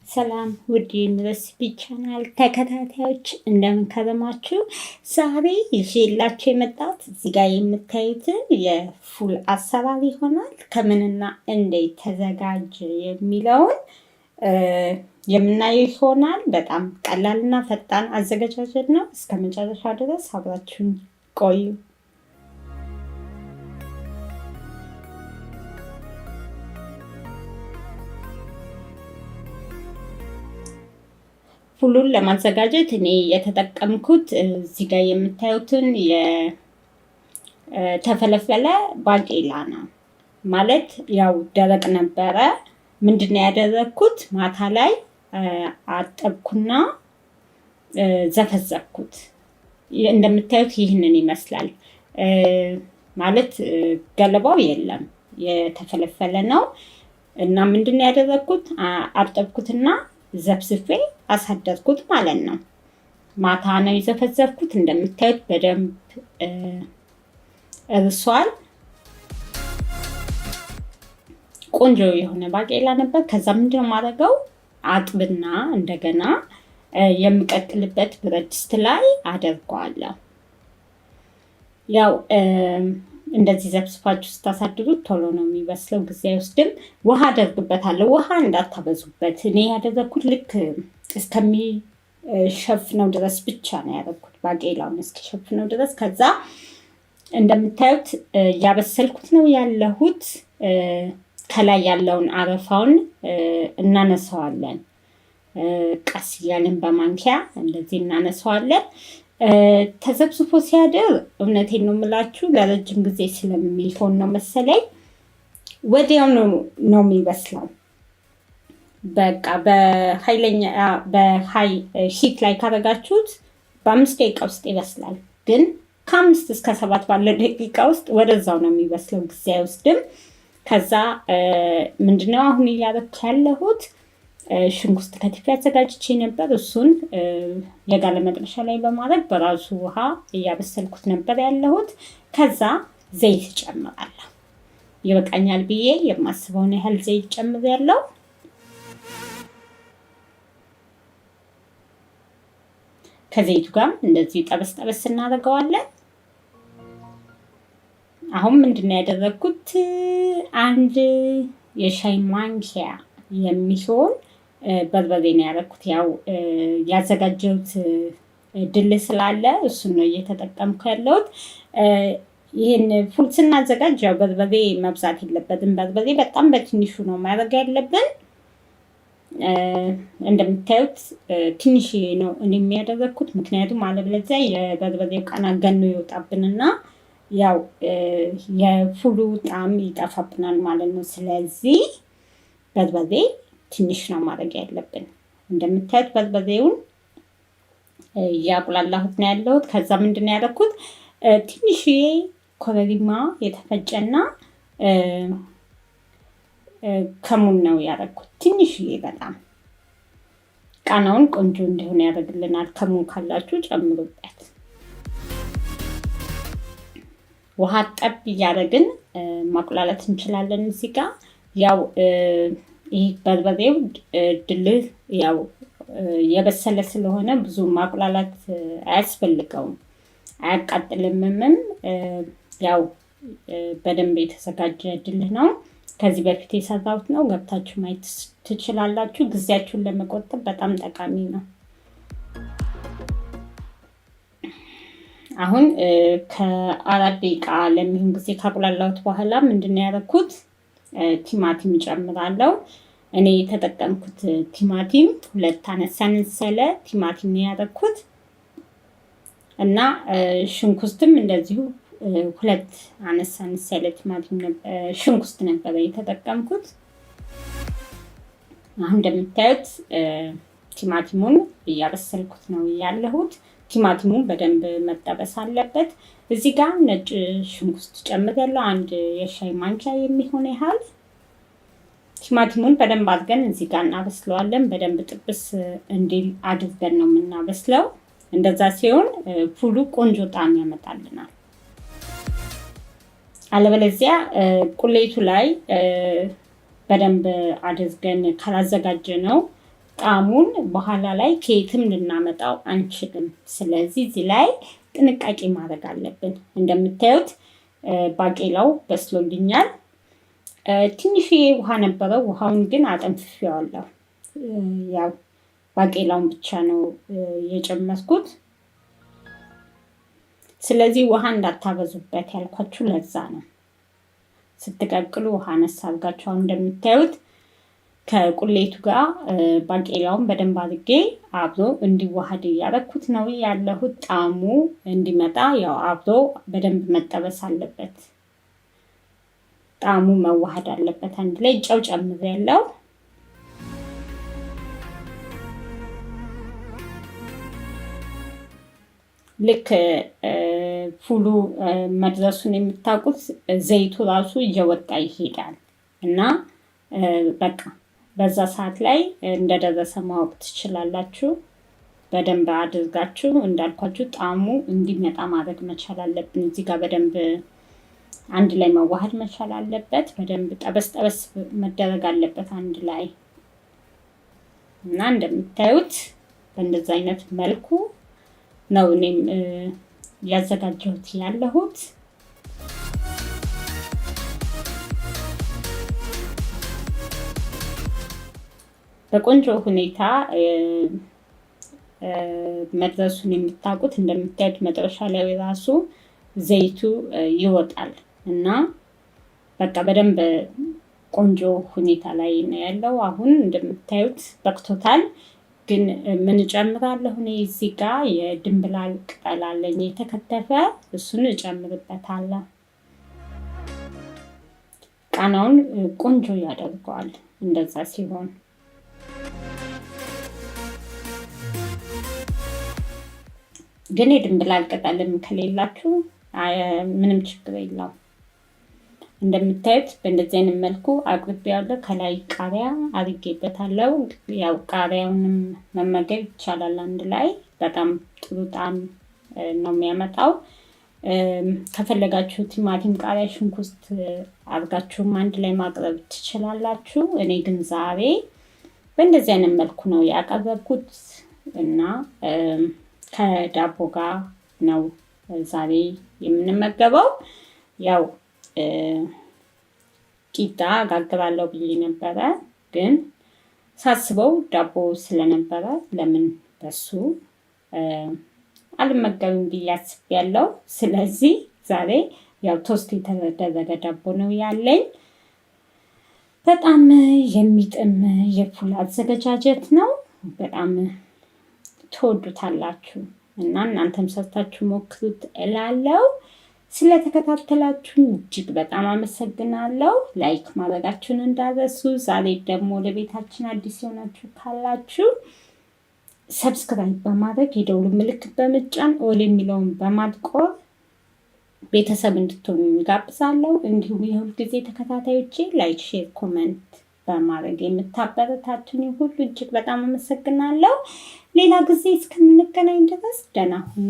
ሰላም ውድ ዩኒቨርሲቲ ቻናል ተከታታዮች እንደምን ከረማችሁ? ዛሬ ይዤላችሁ የመጣሁት እዚህ ጋር የምታዩትን የፉል አሰራር ይሆናል። ከምንና እንዴት ተዘጋጀ የሚለውን የምናየው ይሆናል። በጣም ቀላልና ፈጣን አዘገጃጀት ነው። እስከ መጨረሻ ድረስ አብራችሁን ቆዩ። ፉሉን ለማዘጋጀት እኔ የተጠቀምኩት እዚህ ጋር የምታዩትን የተፈለፈለ ባቄላ ነው። ማለት ያው ደረቅ ነበረ። ምንድነው ያደረግኩት? ማታ ላይ አጠብኩና ዘፈዘፍኩት። እንደምታዩት ይህንን ይመስላል። ማለት ገለባው የለም፣ የተፈለፈለ ነው። እና ምንድነው ያደረግኩት? አጠብኩትና ዘፍዝፌ አሳደርኩት ማለት ነው። ማታ ነው የዘፈዘፍኩት። እንደምታዩት በደንብ እርሷል። ቆንጆ የሆነ ባቄላ ነበር። ከዛ ምንድነው የማደርገው? አጥብና እንደገና የምቀቅልበት ብረት ድስት ላይ አደርገዋለሁ። ያው እንደዚህ ዘብስፋችሁ ስታሳድሩት ቶሎ ነው የሚበስለው፣ ጊዜ አይወስድም። ውሃ አደርግበታለሁ። ውሃ እንዳታበዙበት። እኔ ያደረግኩት ልክ እስከሚሸፍነው ድረስ ብቻ ነው ያደረግኩት፣ ባቄላውን እስኪሸፍነው ድረስ። ከዛ እንደምታዩት እያበሰልኩት ነው ያለሁት። ከላይ ያለውን አረፋውን እናነሳዋለን። ቀስ እያለን በማንኪያ እንደዚህ እናነሳዋለን። ተዘብስፎ ሲያድር እውነቴን ነው የምላችሁ ለረጅም ጊዜ ስለሚሆን ነው መሰለኝ ወዲያው ነው የሚበስለው። በቃ በሀይ ሂት ላይ ካረጋችሁት በ5 ደቂቃ ውስጥ ይበስላል። ግን ከ5 እስከ 7 ባለ ደቂቃ ውስጥ ወደዛው ነው የሚበስለው፣ ጊዜ አይወስድም። ከዛ ምንድነው አሁን እያደረኩ ያለሁት? ሽንኩርት ከትፌ አዘጋጅቼ ነበር። እሱን የጋለ መጥበሻ ላይ በማድረግ በራሱ ውሃ እያበሰልኩት ነበር ያለሁት። ከዛ ዘይት ጨምራለሁ። ይበቃኛል ብዬ የማስበውን ያህል ዘይት ጨምሬያለሁ። ከዘይቱ ጋር እንደዚህ ጠበስ ጠበስ እናደርገዋለን። አሁን ምንድነው ያደረግኩት? 1 የሻይ ማንኪያ የሚሆን በርበሬ ነው ያደረኩት። ያው ያዘጋጀሁት ድል ስላለ እሱን ነው እየተጠቀምኩ ያለሁት። ይህን ፉል ስናዘጋጅ ያው በርበሬ መብዛት የለበትም። በርበሬ በጣም በትንሹ ነው ማድረግ ያለብን። እንደምታዩት ትንሽ ነው እኔ የሚያደረግኩት፣ ምክንያቱም አለበለዚያ የበርበሬው ቃና ገኖ ይወጣብንና ያው የፉሉ ጣዕም ይጠፋብናል ማለት ነው። ስለዚህ በርበሬ ትንሽ ነው ማድረግ ያለብን። እንደምታዩት በርበሬውን እያቁላላሁት ነው ያለሁት። ከዛ ምንድነው ያደረኩት? ትንሽዬ ኮረሪማ የተፈጨና ከሙን ነው ያደረኩት። ትንሽዬ በጣም ቃናውን ቆንጆ እንዲሆን ያደርግልናል። ከሙን ካላችሁ ጨምሩበት። ውሃ ጠብ እያደረግን ማቁላላት እንችላለን። እዚህ ጋር ያው ይህ በርበሬው ድልህ ያው የበሰለ ስለሆነ ብዙ ማቁላላት አያስፈልገውም፣ አያቃጥልምም። ያው በደንብ የተዘጋጀ ድልህ ነው። ከዚህ በፊት የሰራሁት ነው፣ ገብታችሁ ማየት ትችላላችሁ። ጊዜያችሁን ለመቆጠብ በጣም ጠቃሚ ነው። አሁን ከ4 ደቂቃ ለሚሆን ጊዜ ካቁላላሁት በኋላ ምንድነው ያደረኩት? ቲማቲም ጨምራለሁ። እኔ የተጠቀምኩት ቲማቲም 2 አነሳንሰለ ቲማቲም ነው ያደረኩት እና ሽንኩርትም እንደዚሁ 2 አነሳንሰለ ቲማቲም ሽንኩርት ነበር የተጠቀምኩት። አሁን እንደምታዩት ቲማቲሙን እያበሰልኩት ነው ያለሁት። ቲማቲሙን በደንብ መጠበስ አለበት። እዚህ ጋር ነጭ ሽንኩርት ጨምሬያለሁ፣ 1 የሻይ ማንኪያ የሚሆን ያህል። ቲማቲሙን በደንብ አድርገን እዚህ ጋር እናበስለዋለን። በደንብ ጥብስ እንዲል አድርገን ነው የምናበስለው። እንደዛ ሲሆን ፉሉ ቆንጆ ጣዕም ያመጣልናል። አለበለዚያ ቁሌቱ ላይ በደንብ አድርገን ካላዘጋጀ ነው ጣዕሙን በኋላ ላይ ከየትም ልናመጣው አንችልም። ስለዚህ እዚህ ላይ ጥንቃቄ ማድረግ አለብን። እንደምታዩት ባቄላው በስሎልኛል። ትንሽዬ ውሃ ነበረው። ውሃውን ግን አጠንፍፌዋለሁ። ያው ባቄላውን ብቻ ነው የጨመርኩት። ስለዚህ ውሃ እንዳታበዙበት ያልኳችሁ ለዛ ነው። ስትቀቅሉ ውሃ ነሳ አድርጋችሁ እንደምታዩት ከቁሌቱ ጋር ባቄላውን በደንብ አድርጌ አብሮ እንዲዋሃድ እያደረኩት ነው ያለሁት። ጣዕሙ እንዲመጣ ያው አብሮ በደንብ መጠበስ አለበት። ጣዕሙ መዋሃድ አለበት አንድ ላይ። ጨው ጨምሬያለሁ። ልክ ፉሉ መድረሱን የምታውቁት ዘይቱ ራሱ እየወጣ ይሄዳል እና በቃ በዛ ሰዓት ላይ እንደደረሰ ማወቅ ትችላላችሁ። በደንብ አድርጋችሁ እንዳልኳችሁ ጣዕሙ እንዲመጣ ማድረግ መቻል አለብን። እዚህ ጋር በደንብ አንድ ላይ መዋሃድ መቻል አለበት። በደንብ ጠበስ ጠበስ መደረግ አለበት አንድ ላይ እና እንደምታዩት በእንደዚህ አይነት መልኩ ነው እኔም ያዘጋጀሁት ያለሁት። በቆንጆ ሁኔታ መድረሱን የምታውቁት እንደምታዩት መጥረሻ ላይ ራሱ ዘይቱ ይወጣል እና በቃ በደንብ ቆንጆ ሁኔታ ላይ ነው ያለው። አሁን እንደምታዩት በቅቶታል። ግን ምን እጨምራለሁ እኔ እዚህ ጋር የድንብላል ቅጠል አለኝ የተከተፈ፣ እሱን እጨምርበታለሁ። ቃናውን ቆንጆ ያደርገዋል እንደዛ ሲሆን። ግን የድንብላል ቅጠልም ከሌላችሁ ምንም ችግር የለውም። እንደምታዩት በእንደዚህ አይነት መልኩ አቅርቤያለሁ። ከላይ ቃሪያ አድርጌበታለሁ። ያው ቃሪያውንም መመገብ ይቻላል አንድ ላይ። በጣም ጥሩ ጣዕም ነው የሚያመጣው። ከፈለጋችሁ ቲማቲም፣ ቃሪያ፣ ሽንኩርት አድርጋችሁም አንድ ላይ ማቅረብ ትችላላችሁ። እኔ ግን ዛሬ በእንደዚህ አይነት መልኩ ነው ያቀረብኩት እና ከዳቦ ጋር ነው ዛሬ የምንመገበው። ያው ቂጣ ጋግራለሁ ብዬ ነበረ፣ ግን ሳስበው ዳቦ ስለነበረ ለምን በሱ አልመገብም ብዬ አስቤያለሁ። ስለዚህ ዛሬ ያው ቶስት የተደረገ ዳቦ ነው ያለኝ። በጣም የሚጥም የፉል አዘገጃጀት ነው። በጣም ትወዱታላችሁ እና እናንተም ሰርታችሁ ሞክሩት እላለሁ። ስለተከታተላችሁን እጅግ በጣም አመሰግናለሁ። ላይክ ማድረጋችሁን እንዳትረሱ። ዛሬ ደግሞ ለቤታችን አዲስ የሆናችሁ ካላችሁ ሰብስክራይብ በማድረግ የደውሉ ምልክት በመጫን ኦል የሚለውን በማጥቆር ቤተሰብ እንድትሆኑ እንጋብዛለሁ። እንዲሁም የሁል ጊዜ ተከታታዮቼ ላይክ፣ ሼር፣ ኮመንት በማድረግ የምታበረታቱኝ ሁሉ እጅግ በጣም አመሰግናለሁ። ሌላ ጊዜ እስከምንገናኝ ድረስ ደህና ሁኑ።